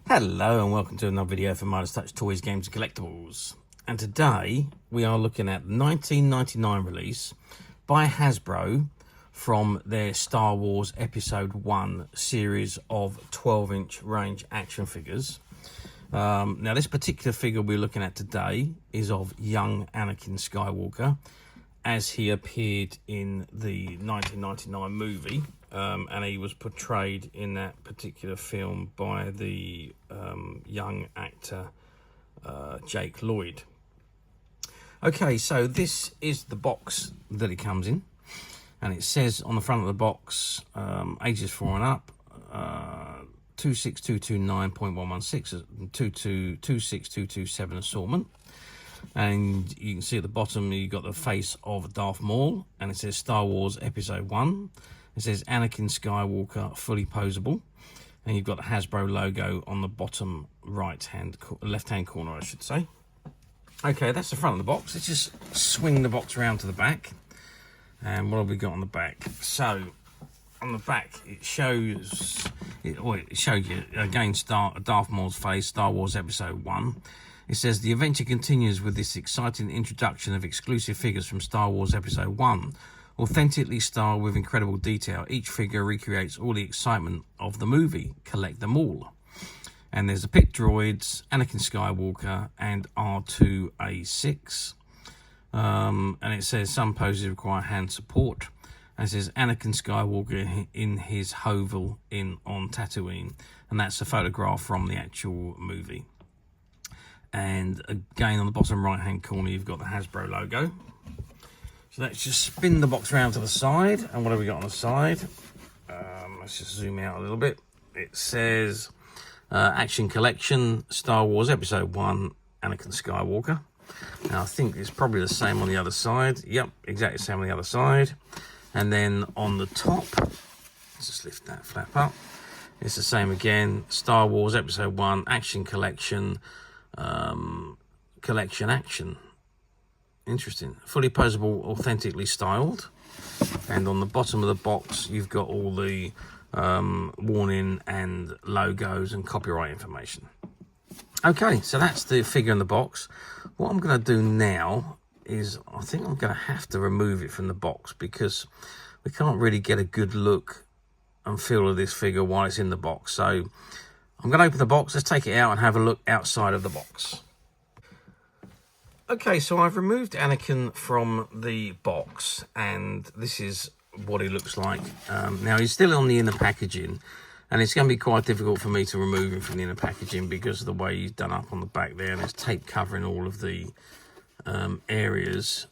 Hello and welcome to another video for Midas Touch Toys, Games and Collectibles. And today we are looking at the 1999 release by Hasbro from their Star Wars Episode 1 series of 12-inch range action figures. Now this particular figure we're looking at today is of young Anakin Skywalker as he appeared in the 1999 movie. And he was portrayed in that particular film by the young actor Jake Lloyd. Okay, so this is the box that it comes in, and it says on the front of the box, ages 4 and up, 26229.116, 26227 assortment. And you can see at the bottom you've got the face of Darth Maul, and it says Star Wars Episode 1. It says Anakin Skywalker, fully poseable, and you've got the Hasbro logo on the bottom left-hand corner, I should say. Okay, that's the front of the box. Let's just swing the box around to the back. And what have we got on the back? So, on the back, it shows you again Darth Maul's face, Star Wars Episode 1. It says the adventure continues with this exciting introduction of exclusive figures from Star Wars Episode 1. Authentically styled with incredible detail, each figure recreates all the excitement of the movie. Collect them all. And there's the pit droids, Anakin Skywalker, and R2A6. And it says some poses require hand support. And it says Anakin Skywalker in his hovel on Tatooine. And that's a photograph from the actual movie. And again, on the bottom right-hand corner, you've got the Hasbro logo. So let's just spin the box around to the side. And what have we got on the side? Let's just zoom out a little bit. It says Action Collection, Star Wars Episode 1, Anakin Skywalker. Now, I think it's probably the same on the other side. Yep, exactly the same on the other side. And then on the top, let's just lift that flap up. It's the same again. Star Wars Episode 1, Action Collection, Collection Action. Interesting. Fully poseable, authentically styled. And on the bottom of the box, you've got all the warning and logos and copyright information. Okay, so that's the figure in the box. What I'm going to do now is I think I'm going to have to remove it from the box because we can't really get a good look and feel of this figure while it's in the box. So I'm going to open the box. Let's take it out and have a look outside of the box. Okay, so I've removed Anakin from the box, and this is what he looks like. Now, he's still on the inner packaging, and it's going to be quite difficult for me to remove him from the inner packaging because of the way he's done up on the back there. There's tape covering all of the areas,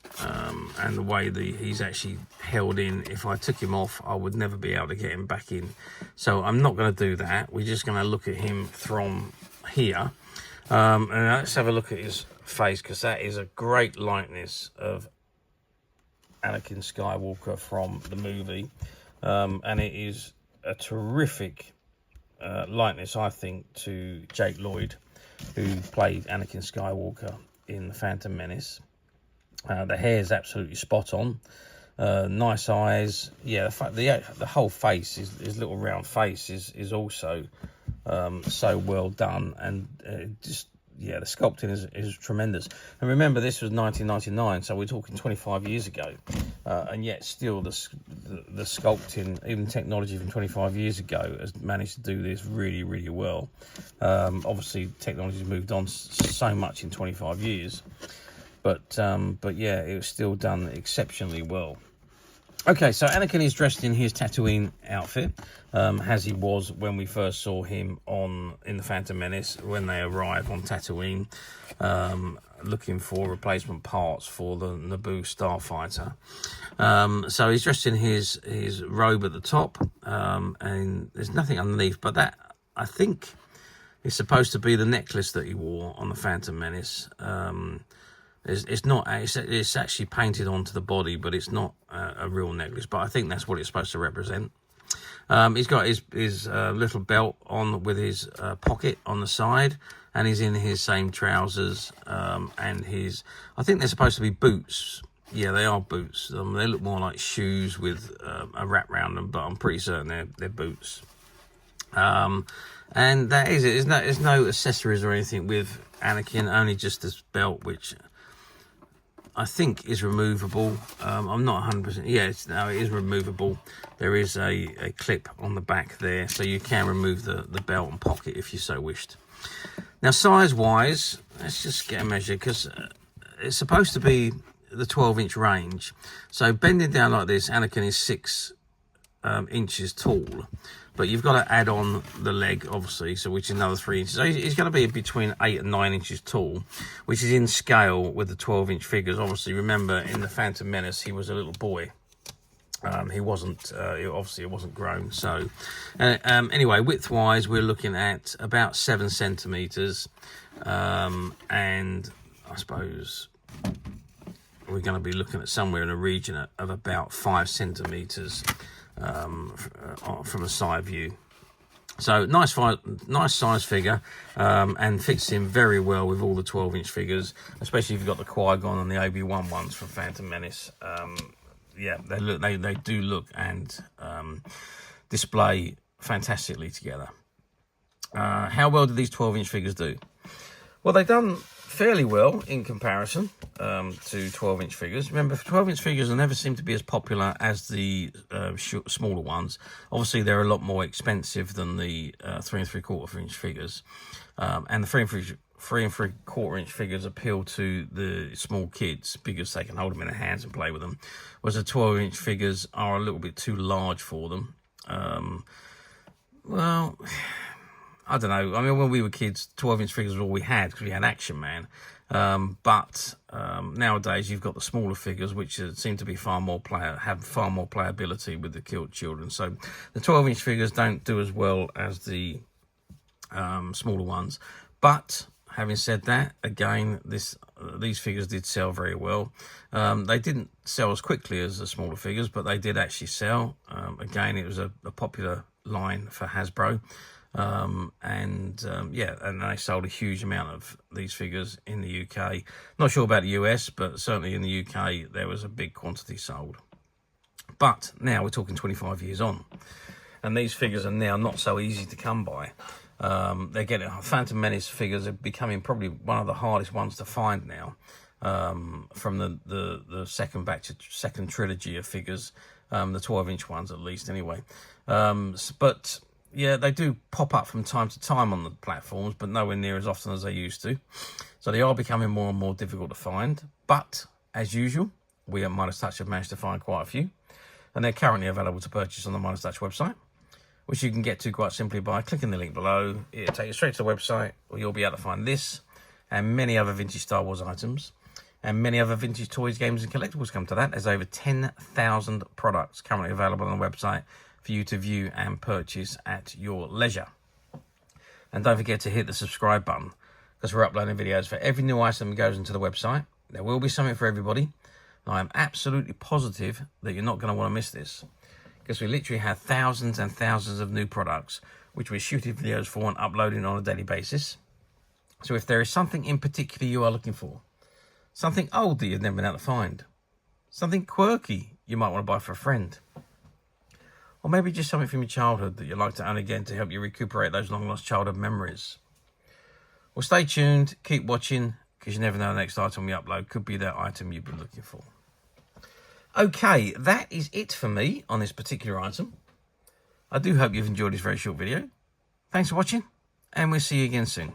and the way he's actually held in. If I took him off, I would never be able to get him back in. So I'm not going to do that. We're just going to look at him from here. And let's have a look at his face, because that is a great likeness of Anakin Skywalker from the movie, and it is a terrific likeness, I think, to Jake Lloyd, who played Anakin Skywalker in The Phantom The hair is absolutely spot on. Nice eyes. Yeah, the whole face, his little round face is also so well done, and just yeah, the sculpting is tremendous. And remember, this was 1999, so we're talking 25 years ago, and yet still the sculpting, even technology from 25 years ago, has managed to do this really, really well. Obviously, technology's moved on so much in 25 years, but yeah, it was still done exceptionally well. Okay, so Anakin is dressed in his Tatooine outfit, as he was when we first saw him in The Phantom Menace, when they arrive on Tatooine, looking for replacement parts for the Naboo starfighter. So he's dressed in his robe at the top, and there's nothing underneath, but that, I think, is supposed to be the necklace that he wore on The Phantom Menace. It's not. It's actually painted onto the body, but it's not a real necklace. But I think that's what it's supposed to represent. He's got his little belt on with his pocket on the side, and he's in his same trousers and his. I think they're supposed to be boots. Yeah, they are boots. They look more like shoes with a wrap around them, but I'm pretty certain they're boots. And that is it. There's no accessories or anything with Anakin, only just this belt, which I think is removable. I'm not 100%. Yeah, no, it is removable. There is a clip on the back there, so you can remove the belt and pocket if you so wished. Now, size-wise, let's just get a measure, because it's supposed to be the 12-inch range. So bending down like this, Anakin is 6 inches tall. But you've got to add on the leg, obviously, so which is another 3 inches. So he's going to be between 8 and 9 inches tall, which is in scale with the 12-inch figures. Obviously, remember, in the Phantom Menace, he was a little boy. He wasn't, obviously, it wasn't grown. So, anyway, width-wise, we're looking at about 7 centimetres. And I suppose we're going to be looking at somewhere in a region of about 5 centimetres. From a side view. So nice size figure, and fits in very well with all the 12-inch figures, especially if you've got the Qui-Gon and the Obi-Wan ones from Phantom Menace. Yeah, they do look and display fantastically together. How well did these 12-inch figures do? Well, they've done fairly well in comparison to 12-inch figures. Remember, 12-inch figures never seem to be as popular as the smaller ones. Obviously, they're a lot more expensive than the 3 3/4-inch figures. And the 3 3/4-inch figures appeal to the small kids because they can hold them in their hands and play with them, whereas the 12-inch figures are a little bit too large for them. Well, I don't know. I mean, when we were kids, 12-inch figures were all we had because we had Action Man. But nowadays, you've got the smaller figures, which seem to be have far more playability with the children. So the 12-inch figures don't do as well as the smaller ones. But having said that, again, these figures did sell very well. They didn't sell as quickly as the smaller figures, but they did actually sell. Again, it was a popular line for Hasbro. Yeah, and they sold a huge amount of these figures in the UK. Not sure about the US, but certainly in the UK, there was a big quantity sold. But now we're talking 25 years on, and these figures are now not so easy to come by. They're getting Phantom Menace figures are becoming probably one of the hardest ones to find now. From the second trilogy of figures, the 12-inch ones at least, anyway. But yeah, they do pop up from time to time on the platforms, but nowhere near as often as they used to. So they are becoming more and more difficult to find. But as usual, we at Midas Touch have managed to find quite a few, and they're currently available to purchase on the Midas Touch website, which you can get to quite simply by clicking the link below. It'll take you straight to the website, where you'll be able to find this and many other vintage Star Wars items, and many other vintage toys, games, and collectibles come to that. There's over 10,000 products currently available on the website for you to view and purchase at your leisure. And don't forget to hit the subscribe button, because we're uploading videos for every new item that goes into the website. There will be something for everybody. And I am absolutely positive that you're not going to want to miss this, because we literally have thousands and thousands of new products which we're shooting videos for and uploading on a daily basis. So if there is something in particular you are looking for, something old that you've never been able to find, something quirky you might want to buy for a friend, or maybe just something from your childhood that you'd like to own again to help you recuperate those long-lost childhood memories. Well, stay tuned, keep watching, because you never know the next item we upload could be that item you've been looking for. Okay, that is it for me on this particular item. I do hope you've enjoyed this very short video. Thanks for watching, and we'll see you again soon.